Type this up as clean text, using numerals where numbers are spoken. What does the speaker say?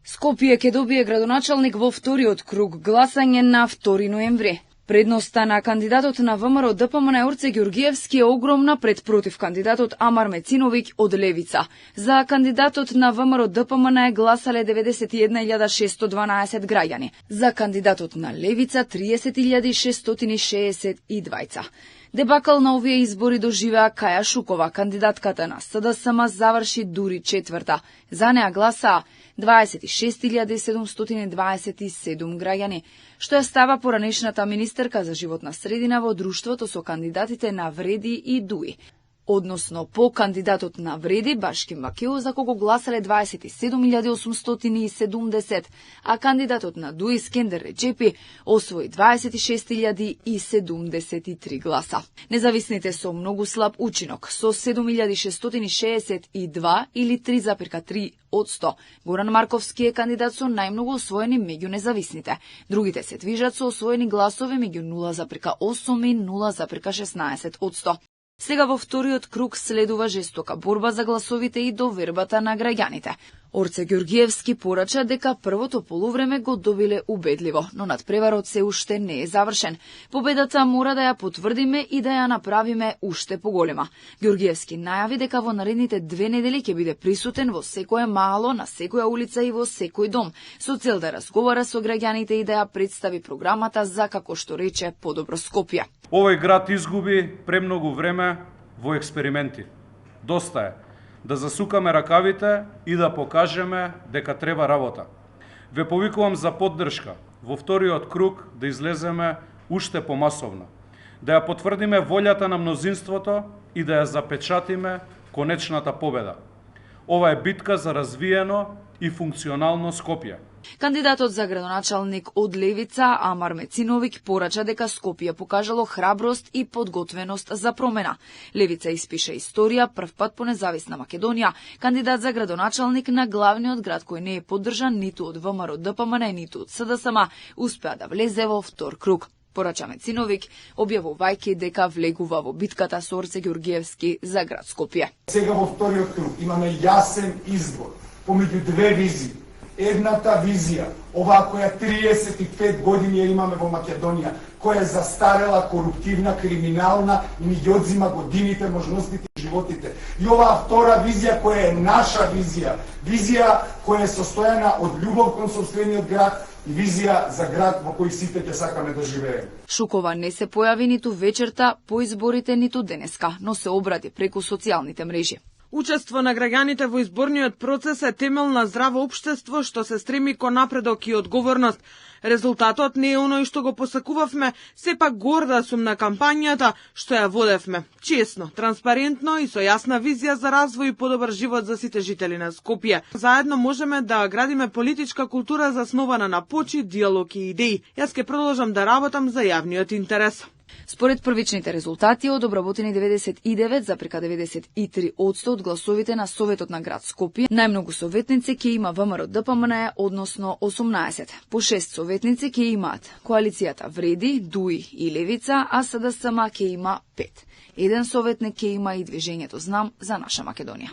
Скопје ќе добие градоначалник во вториот круг гласање на 2 ноември. Предноста на кандидатот на ВМРО ДПМН Орце Ѓорѓиевски е огромна пред против кандидатот Амар Мециновиќ од Левица. За кандидатот на ВМРО ДПМН гласале 91.612 граѓани. За кандидатот на Левица 30.662. Дебакал на овие избори доживеа Каја Шукова, кандидатката на СДСМ заврши дури четврта. За неа гласаа 26.727 граѓани, што ја става поранешната министерка за животна средина во друштвото со кандидатите на Вреди и Дуи. Односно, по кандидатот на Вреди, Башки Макео, за кого гласале 27.870, а кандидатот на Дуи, Скендер Реджепи, освои 26.073 гласа. Независните со многу слаб учинок, со 7.662 или 3,3%. Горан Марковски е кандидат со најмногу освоени меѓу независните. Другите се движат со освоени гласови меѓу 0,8 и 0,16%. Сега во вториот круг следува жестока борба за гласовите и довербата на граѓаните. Орце Ѓорѓиевски порача дека првото полувреме го добиле убедливо, но надпреварот се уште не е завршен. Победата мора да ја потврдиме и да ја направиме уште поголема. Ѓорѓиевски најави дека во наредните 2 недели ќе биде присутен во секое мало, на секоја улица и во секој дом, со цел да разговара со граѓаните и да ја представи програмата за, како што рече, подобро Скопје. Овој град изгуби премногу време во експерименти. Доста е да засукаме ракавите и да покажеме дека треба работа. Ве повикувам за поддршка во вториот круг да излеземе уште помасовно, да ја потврдиме волјата на мнозинството и да ја запечатиме конечната победа. Ова е битка за развиено и функционално Скопје. Кандидатот за градоначалник од Левица, Амар Мециновиќ, порача дека Скопје покажало храброст и подготвеност за промена. Левица испише историја прв пат по независна Македонија, кандидат за градоначалник на главниот град кој не е поддржан ниту од ВМРО ДПМН, ниту од СДСМ, успеа да влезе во втор круг. Порача Мециновиќ, објавувајќи дека влегува во битката со Орце Ѓорѓиевски за град Скопје. Сега во вториот круг имаме јасен избор помеѓу две визии. Едната визија, оваа која 35 години ја имаме во Македонија, која е застарела, коруптивна, криминална и ни ги одзима годините, можностите и животите. И оваа втора визија која е наша визија, визија која е состојана од љубов кон сопствениот град и визија за град во кој сите ќе сакаме да живееме. Шукова не се појави ниту вечерта по изборите, ниту денеска, но се обради преку социјалните мрежи. Учество на граѓаните во изборниот процес е темел на здраво општество што се стреми кон напредок и одговорност. Резултатот не е оној што го посакувавме, сепак горда сум на кампањата што ја водевме. Честно, транспарентно и со јасна визија за развој и подобар живот за сите жители на Скопје. Заедно можеме да градиме политичка култура заснована на почит, диалог и идеи. Јас ќе продолжам да работам за јавниот интерес. Според првичните резултати, од обработени 99,93% од гласовите на Советот на град Скопје, најмногу советници ќе има ВМРО ДПМН, односно 18. По 6 советници ќе имаат коалицијата Вреди, Дуи и Левица, а СДСМ ќе има 5. Еден советник ќе има и движењето Знам за наша Македонија.